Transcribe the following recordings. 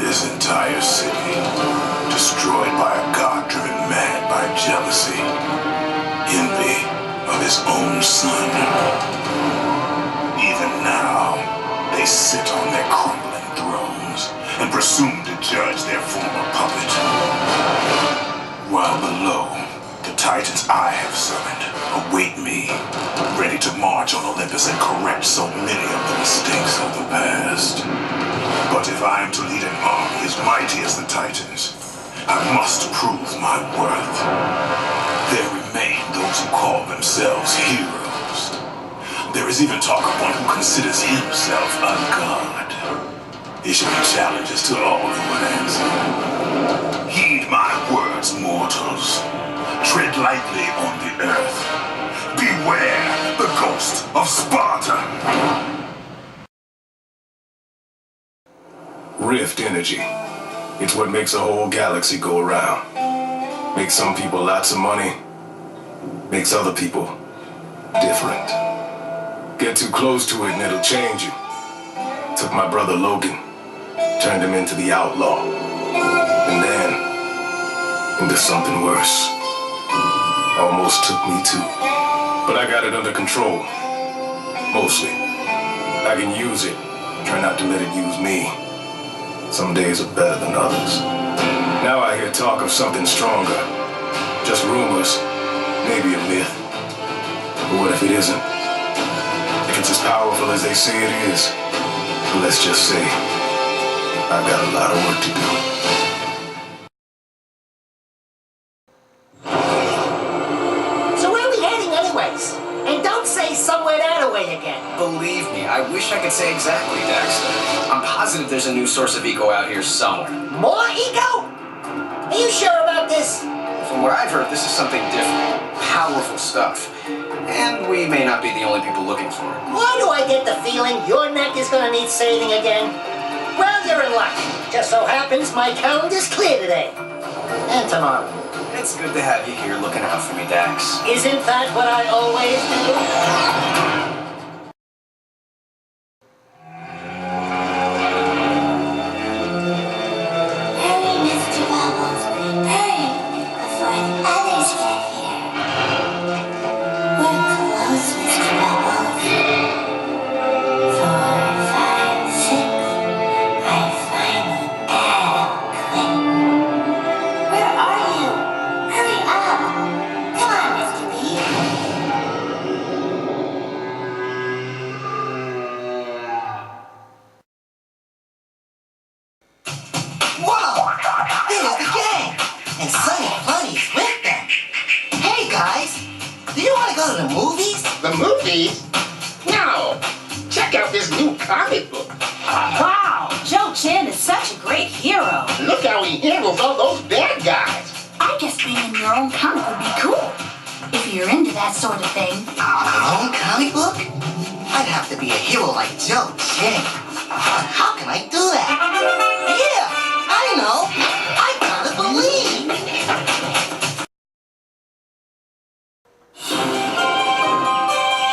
This entire city, destroyed by a god driven mad by jealousy, envy of his own son. Even now, they sit on their crumbling thrones and presume to judge their former puppet. While below, the titans I have summoned await me, ready to march on Olympus and correct so many of the mistakes of the past. But if I am to lead an army as mighty as the titans, I must prove my worth. There remain those who call themselves heroes. There is even talk of one who considers himself a god. Issuing challenges to all who would answer. Heed my words, mortals. Tread lightly on the earth. Beware the ghost of Sparta. Rift energy. It's what makes a whole galaxy go around. Makes some people lots of money. Makes other people different. Get too close to it and it'll change you. Took my brother Logan. Turned him into the outlaw. And then into something worse. Almost took me too. But I got it under control. Mostly. I can use it. Try not to let it use me. Some days are better than others. Now I hear talk of something stronger. Just rumors. Maybe a myth. But what if it isn't? If it's as powerful as they say it is, let's just say I've got a lot of work to do. So where are we heading anyways? And don't say somewhere that way again. Believe me, I wish I could say exactly, Daxter. I'm positive there's a new source of eco out here somewhere. More eco? Are you sure about this? From what I've heard, this is something different. Powerful stuff. And we may not be the only people looking for it. Why do I get the feeling your neck is gonna need saving again? Well, you're in luck. Just so happens my calendar's clear today. And tomorrow. It's good to have you here looking out for me, Dax. Isn't that what I always do? The movies? No! Check out this new comic book. Wow! Joe Chan is such a great hero. Look how he handles all those bad guys. I guess being in your own comic would be cool. If you're into that sort of thing. My own comic book? I'd have to be a hero like Joe Chan. But how can I do that? Yeah! I know! I gotta believe!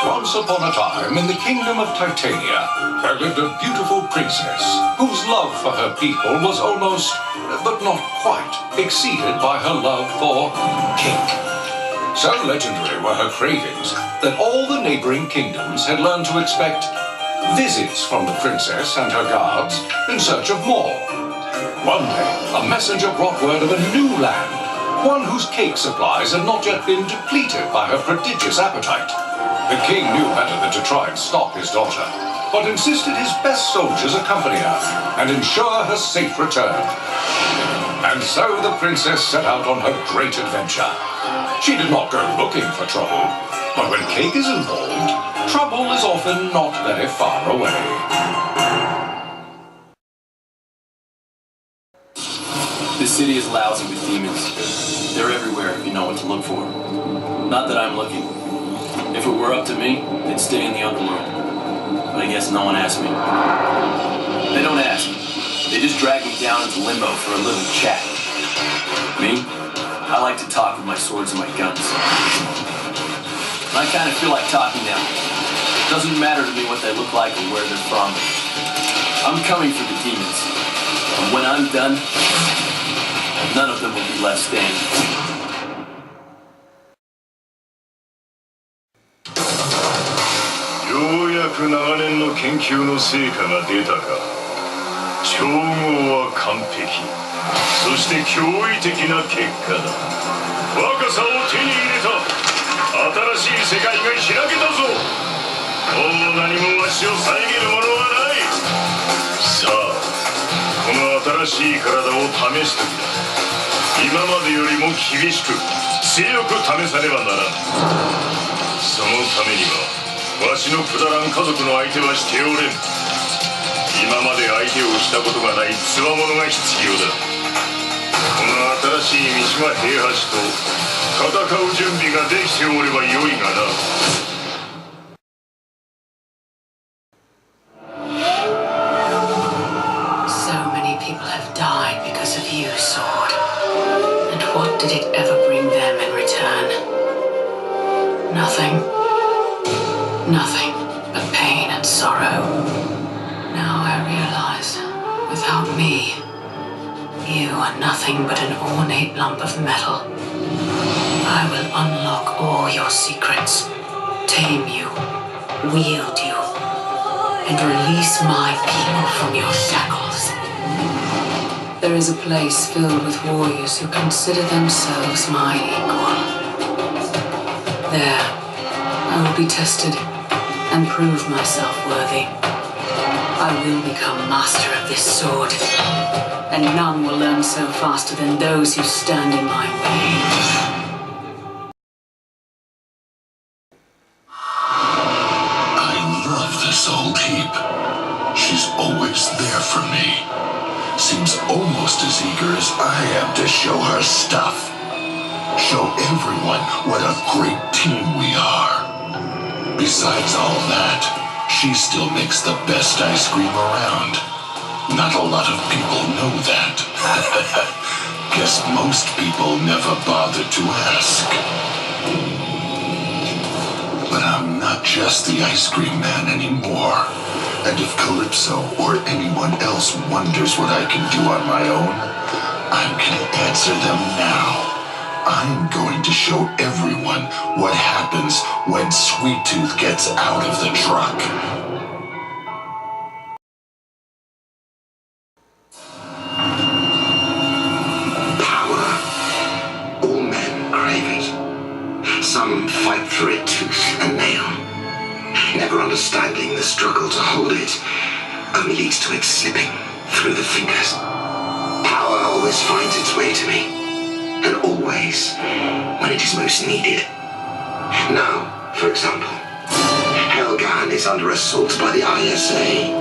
Once upon a time, in the kingdom of Titania, there lived a beautiful princess whose love for her people was almost, but not quite, exceeded by her love for cake. So legendary were her cravings that all the neighboring kingdoms had learned to expect visits from the princess and her guards in search of more. One day, a messenger brought word of a new land, one whose cake supplies had not yet been depleted by her prodigious appetite. The king knew better than to try and stop his daughter, but insisted his best soldiers accompany her and ensure her safe return. And so the princess set out on her great adventure. She did not go looking for trouble, but when cake is involved, trouble is often not very far away. This city is lousy with demons. They're everywhere if you know what to look for. Not that I'm looking. If it were up to me, they'd stay in the underworld. But I guess no one asked me. They don't ask. They just drag me down into limbo for a little chat. Me? I like to talk with my swords and my guns. I kind of feel like talking now. It doesn't matter to me what they look like or where they're from. I'm coming for the demons. And when I'm done, none of them will be left standing. ようやく長年の研究の成果が出たか。調合は完璧。そして驚異的な結果だ。若さを手に入れた。新しい世界が開けたぞ。もう何もわしを遮るものはない。さあ、この新しい体を試す時だ。今までよりも厳しく強く試さねばならん。そのためにはわしのくだらん家族の相手はしておれん。今まで相手をしたことがない強者が必要だ。この新しい三島平八と戦う準備ができておればよいがな。So many people have died because of you, Sword. And what did it ever bring them in return? Nothing. Nothing but pain and sorrow. Now I realize, without me, you are nothing but an ornate lump of metal. I will unlock all your secrets, tame you, wield you, and release my people from your shackles. There is a place filled with warriors who consider themselves my equal. There, I will be tested and prove myself worthy. I will become master of this sword, and none will learn so faster than those who stand in my way. I love this old heap. She's always there for me. Seems almost as eager as I am to show her stuff. Show everyone what a great team we are. Besides all that, she still makes the best ice cream around. Not a lot of people know that. Guess most people never bother to ask. But I'm not just the ice cream man anymore. And if Calypso or anyone else wonders what I can do on my own, I'm gonna answer them now. I'm going to show everyone what happens when Sweet Tooth gets out of the truck. Power. All men crave it. Some fight for it tooth and nail. Never understanding the struggle to hold it only leads to it slipping through the fingers. Power always finds its way to me. And always when it is most needed. Now, for example, Helghast is under assault by the ISA,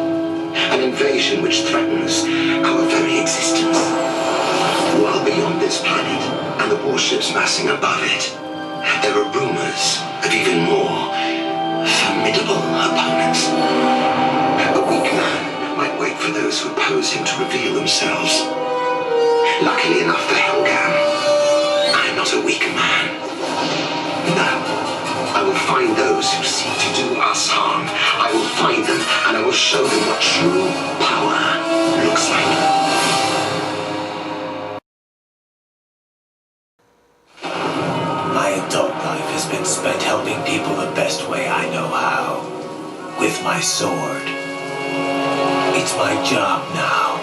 an invasion which threatens our very existence. While beyond this planet and the warships massing above it, there are rumors of even more formidable opponents. A weak man might wait for those who oppose him to reveal themselves. Luckily enough for Helghast, I'm not a weak man. No, I will find those who seek to do us harm. I will find them and I will show them what true power looks like. My adult life has been spent helping people the best way I know how. With my sword. It's my job now.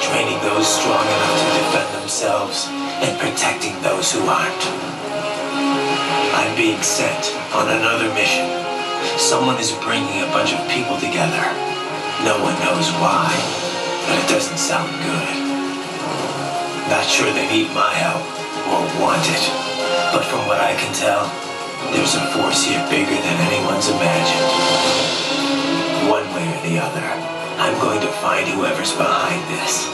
Training those strong enough to defend themselves and protecting those who aren't. I'm being sent on another mission. Someone is bringing a bunch of people together. No one knows why, but it doesn't sound good. Not sure they need my help or want it, but from what I can tell, there's a force here bigger than anyone's imagined. One way or the other, I'm going to find whoever's behind this.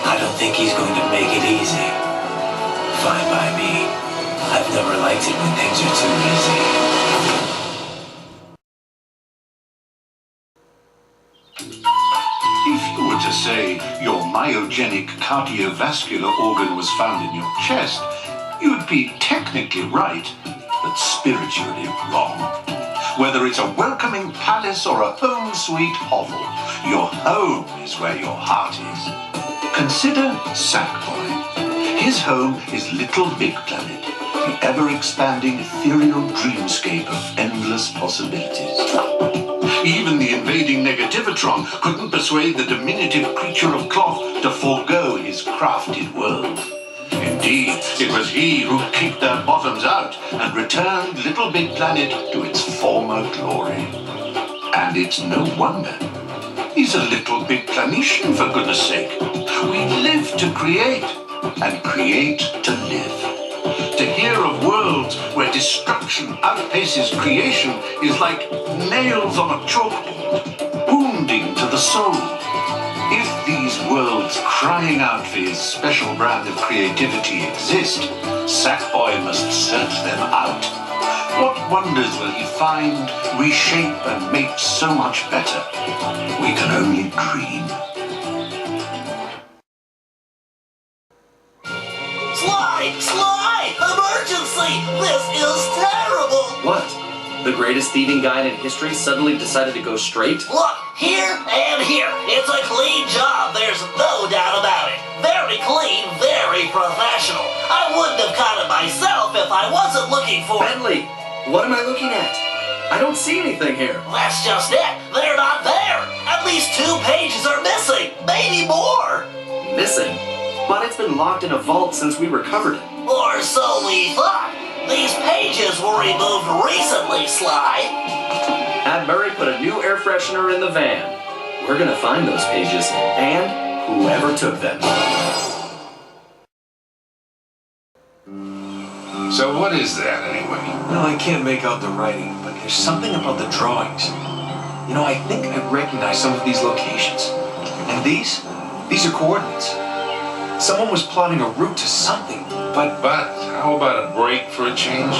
I don't think he's going to make it easy. Fine by me. I've never liked it when things are too easy. If you were to say your myogenic cardiovascular organ was found in your chest, you'd be technically right, but spiritually wrong. Whether it's a welcoming palace or a home sweet hovel, your home is where your heart is. Consider Sackboy. His home is LittleBigPlanet, the ever-expanding ethereal dreamscape of endless possibilities. Even the invading Negativitron couldn't persuade the diminutive creature of cloth to forego his crafted world. Indeed, it was he who kicked their bottoms out and returned LittleBigPlanet to its former glory. And it's no wonder. He's a little big planetian, for goodness sake. We live to create, and create to live. To hear of worlds where destruction outpaces creation is like nails on a chalkboard, wounding to the soul. If these worlds crying out for his special brand of creativity exist, Sackboy must search them out. What wonders will he find, reshape, and make so much better? We can only dream. Sly! Emergency! This is terrible! What? The greatest thieving guide in history suddenly decided to go straight? Look, here and here. It's a clean job, there's no doubt about it. Very clean, very professional. I wouldn't have caught it myself if I wasn't looking for... Bentley, what am I looking at? I don't see anything here. That's just it. They're not there. At least 2 pages are missing. Maybe more. Missing? But it's been locked in a vault since we recovered it. Or so we thought. These pages were removed recently, Sly. Aunt Murray put a new air freshener in the van. We're gonna find those pages and whoever took them. So what is that, anyway? No, I can't make out the writing, but there's something about the drawings. You know, I think I recognize some of these locations. And these are coordinates. Someone was plotting a route to something, but how about a break for a change?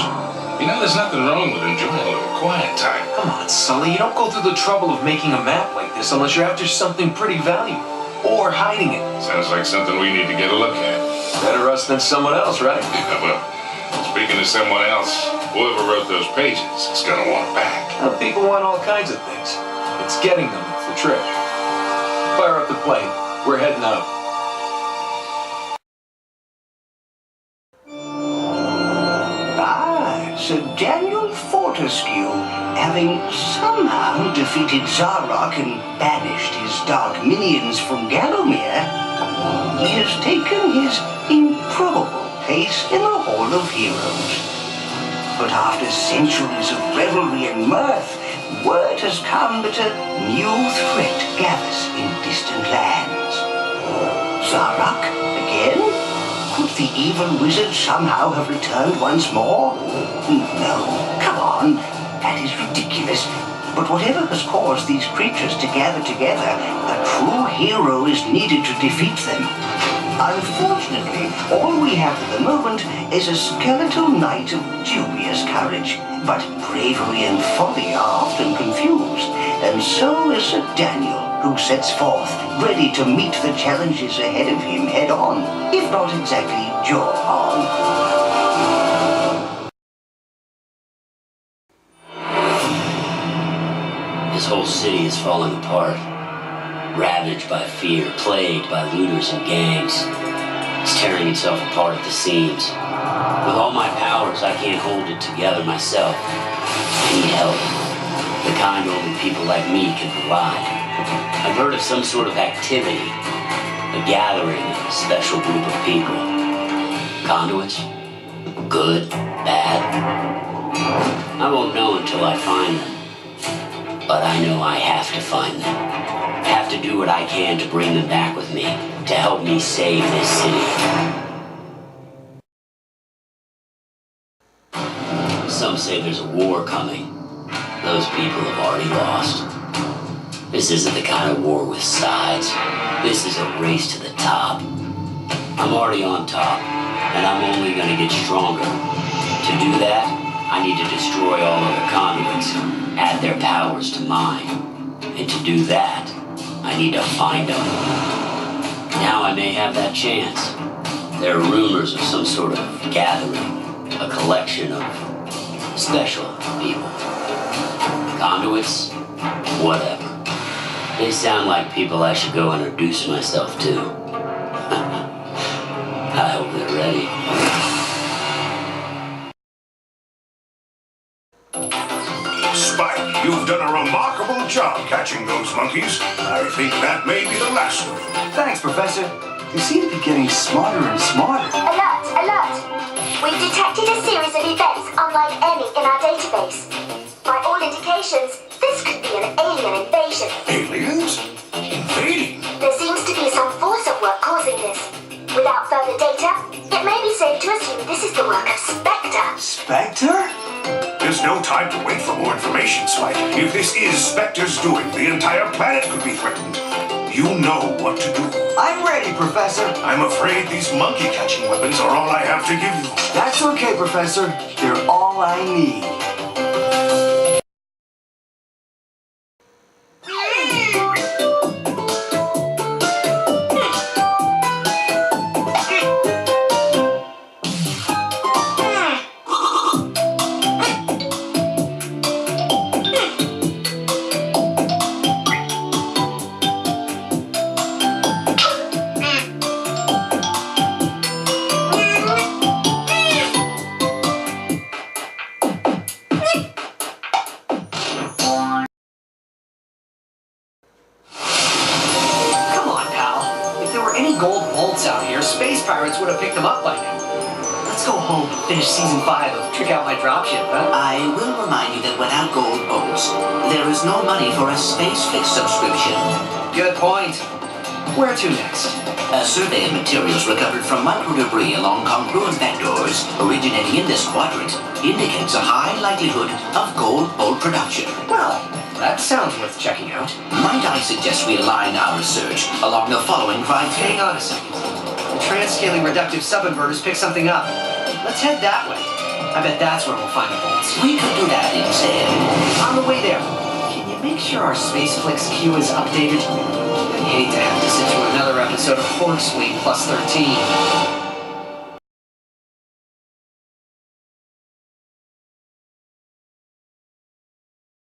You know, there's nothing wrong with enjoying a little quiet time. come on, Sully, you don't go through the trouble of making a map like this unless you're after something pretty valuable. Or hiding it. Sounds like something we need to get a look at. Better us than someone else, right? Yeah, well, speaking of someone else, whoever wrote those pages is gonna want it back. Now, people want all kinds of things. It's getting them that's the trick. Fire up the plane. We're heading out. Sir Daniel Fortescue, having somehow defeated Zarok and banished his dark minions from Gallowmere, he has taken his improbable place in the Hall of Heroes. But after centuries of revelry and mirth, word has come that a new threat gathers in distant lands. Zarok again? Could the evil wizard somehow have returned once more? No, come on. That is ridiculous. But whatever has caused these creatures to gather together, a true hero is needed to defeat them. Unfortunately, all we have at the moment is a skeletal knight of dubious courage. But bravery and folly are often confused, and so is Sir Daniel, who sets forth, ready to meet the challenges ahead of him head on, if not exactly jaw on. This whole city is falling apart, ravaged by fear, plagued by looters and gangs. It's tearing itself apart at the seams. With all my powers, I can't hold it together myself. I need help. The kind only people like me can provide. I've heard of some sort of activity, a gathering of a special group of people. Conduits? Good? Bad? I won't know until I find them. But I know I have to find them. I have to do what I can to bring them back with me, to help me save this city. Some say there's a war coming. Those people have already lost. This isn't the kind of war with sides. This is a race to the top. I'm already on top, and I'm only gonna get stronger. To do that, I need to destroy all other conduits, add their powers to mine. And to do that, I need to find them. Now I may have that chance. There are rumors of some sort of gathering, a collection of special people. Conduits? Whatever. They sound like people I should go introduce myself to. I hope they're ready. Spike, you've done a remarkable job catching those monkeys. I think that may be the last of them. Thanks, Professor. You seem to be getting smarter and smarter. Alert! Alert! We've detected a series of events unlike any in our database. By all indications, this could be an alien invasion. Aliens? Invading? There seems to be some force at work causing this. Without further data, it may be safe to assume this is the work of Specter. Specter? There's no time to wait for more information, Spike. If this is Specter's doing, the entire planet could be threatened. You know what to do. I'm ready, Professor. I'm afraid these monkey-catching weapons are all I have to give you. That's okay, Professor. They're all I need. Would have picked them up by now. Let's go home and finish season 5 of Trick Out My Dropship, huh? I will remind you that without gold bolts, there is no money for a Space Fix subscription. Good point. Where to next? A survey of materials recovered from micro-debris along congruent vectors originating in this quadrant indicates a high likelihood of gold bolt production. Well, that sounds worth checking out. Might I suggest we align our research along the following criteria? Hang on a second. The transscaling reductive subinverters pick something up. Let's head that way. I bet that's where we'll find the bolts. We could do that instead. On the way there, can you make sure our SpaceFlix queue is updated? I hate to have to sit through another episode of Horse Week plus 13.